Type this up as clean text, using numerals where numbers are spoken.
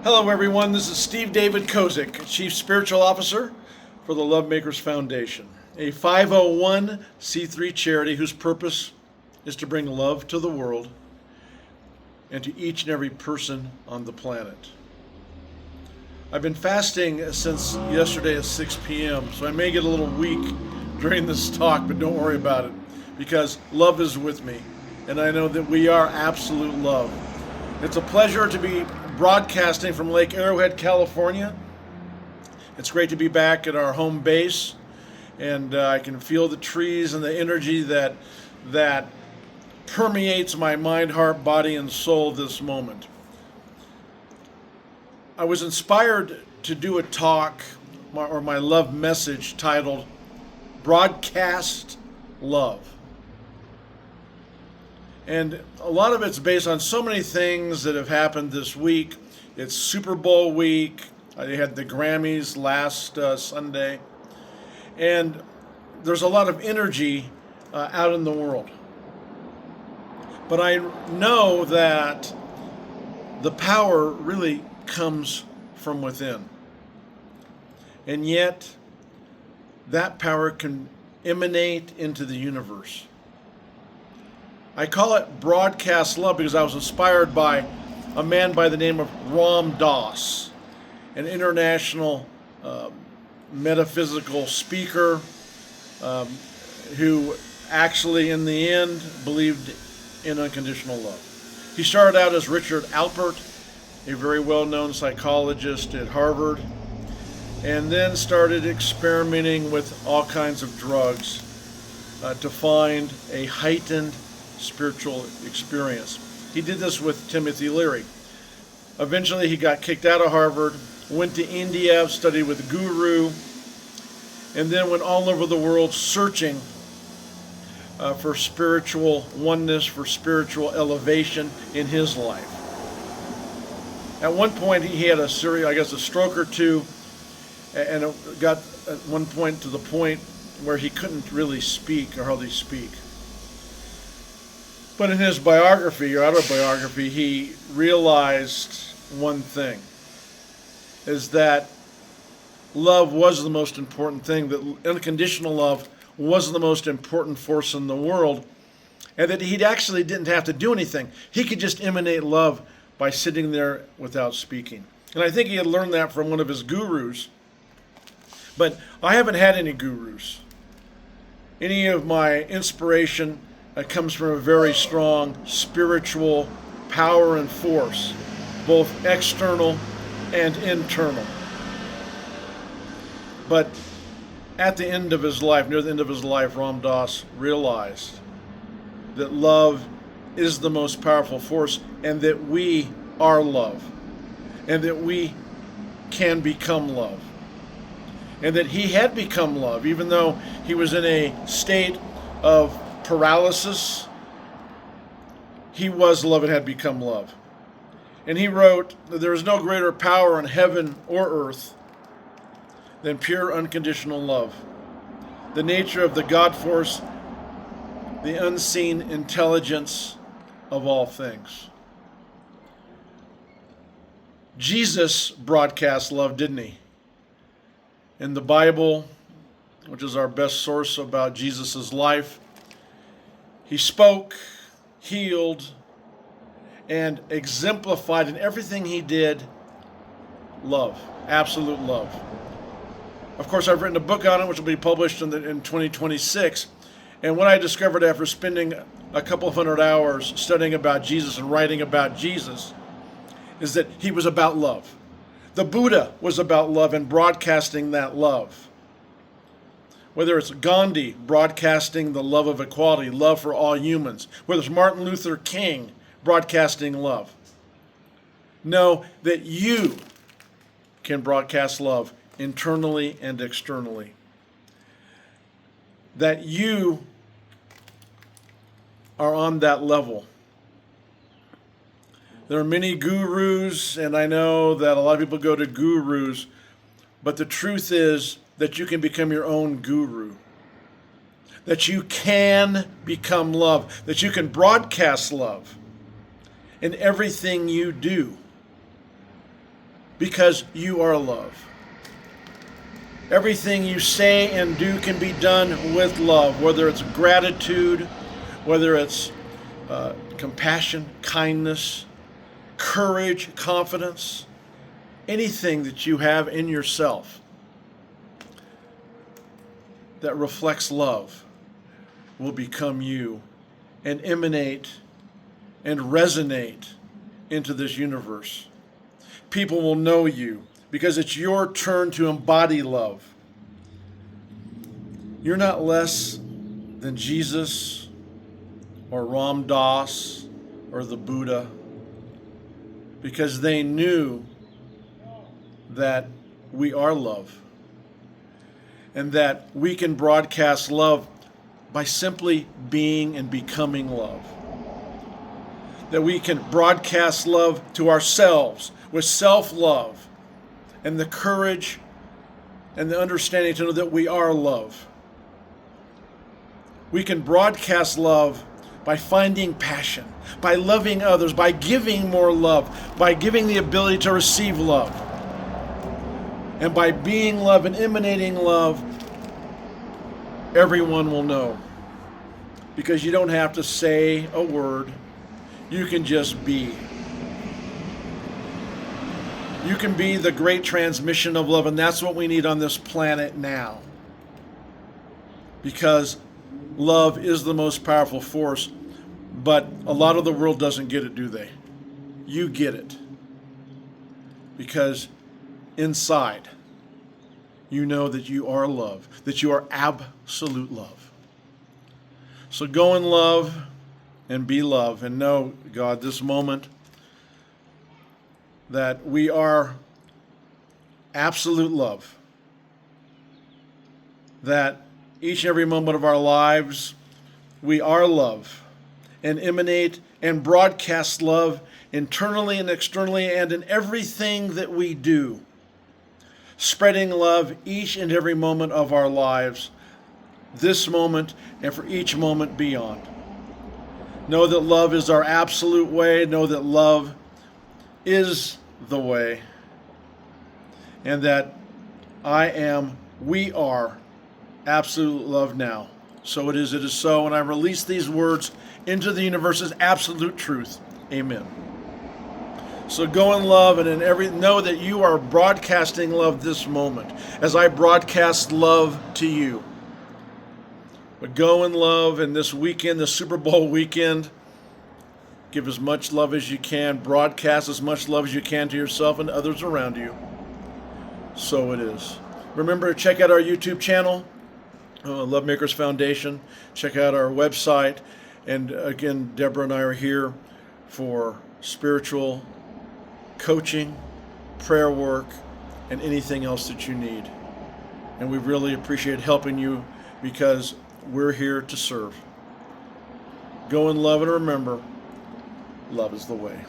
Hello, everyone. This is Steve David Kozich, Chief Spiritual Officer for the Love Makers Foundation, a 501c3 charity whose purpose is to bring love to the world and to each and every person on the planet. I've been fasting since yesterday at 6 p.m., so I may get a little weak during this talk, but don't worry about it, because love is with me, and I know that we are absolute love. It's a pleasure to be broadcasting from Lake Arrowhead, California. It's great to be back at our home base, and I can feel the trees and the energy that permeates my mind, heart, body, and soul this moment. I was inspired to do a talk, or my love message, titled Broadcast Love. And a lot of it's based on so many things that have happened this week. It's Super Bowl week. They had the Grammys last Sunday. And there's a lot of energy out in the world. But I know that the power really comes from within. And yet, that power can emanate into the universe. I call it broadcast love because I was inspired by a man by the name of Ram Dass, an international metaphysical speaker who actually in the end believed in unconditional love. He started out as Richard Alpert, a very well-known psychologist at Harvard, and then started experimenting with all kinds of drugs to find a heightened spiritual experience. He did this with Timothy Leary. Eventually he got kicked out of Harvard, went to India, studied with a guru, and then went all over the world searching for spiritual oneness, for spiritual elevation in his life. At one point he had a stroke or two, and it got at one point to the point where he couldn't really speak or hardly speak. But in his biography or autobiography, he realized one thing, is that love was the most important thing, that unconditional love was the most important force in the world, and that he actually didn't have to do anything. He could just emanate love by sitting there without speaking. And I think he had learned that from one of his gurus. But I haven't had any gurus. Any of my inspiration comes from a very strong spiritual power and force, both external and internal. But at the end of his life, near the end of his life, Ram Dass realized that love is the most powerful force, and that we are love, and that we can become love, and that he had become love, even though he was in a state of paralysis. He was love and had become love. And he wrote that there is no greater power in heaven or earth than pure unconditional love, the nature of the God force, the unseen intelligence of all things. Jesus broadcast love, didn't he? In the Bible, which is our best source about Jesus' life, he spoke, healed, and exemplified in everything he did love, absolute love. Of course, I've written a book on it, which will be published in 2026. And what I discovered after spending a couple of hundred hours studying about Jesus and writing about Jesus is that he was about love. The Buddha was about love and broadcasting that love. Whether it's Gandhi broadcasting the love of equality, love for all humans, whether it's Martin Luther King broadcasting love. Know that you can broadcast love internally and externally. That you are on that level. There are many gurus, and I know that a lot of people go to gurus, but the truth is that you can become your own guru. That you can become love. That you can broadcast love in everything you do. because you are love. Everything you say and do can be done with love, whether it's gratitude, whether it's compassion, kindness, courage, confidence, anything that you have in yourself that reflects love will become you and emanate and resonate into this universe. People will know you because it's your turn to embody love. You're not less than Jesus or Ram Dass or the Buddha, because they knew that we are love and that we can broadcast love by simply being and becoming love. That we can broadcast love to ourselves with self-love and the courage and the understanding to know that we are love. We can broadcast love by finding passion, by loving others, by giving more love, by giving the ability to receive love. And by being love and emanating love, everyone will know. Because you don't have to say a word, you can just be. You can be the great transmission of love, and that's what we need on this planet now. Because love is the most powerful force, but a lot of the world doesn't get it, do they? You get it. Because inside, you know that you are love, that you are absolute love. So go in love and be love, and know, God, this moment that we are absolute love. That each and every moment of our lives, we are love and emanate and broadcast love internally and externally and in everything that we do. Spreading love each and every moment of our lives, this moment and for each moment beyond. Know that love is our absolute way. Know that love is the way. And that we are absolute love now. So it is so. And I release these words into the universe as absolute truth. Amen. So go in love and know that you are broadcasting love this moment as I broadcast love to you. But go in love, and this weekend, the Super Bowl weekend, give as much love as you can, broadcast as much love as you can to yourself and others around you. So it is. Remember to check out our YouTube channel, Love Makers Foundation. Check out our website. And again, Deborah and I are here for spiritual coaching, prayer work, and anything else that you need. And we really appreciate helping you because we're here to serve. Go in love and remember, love is the way.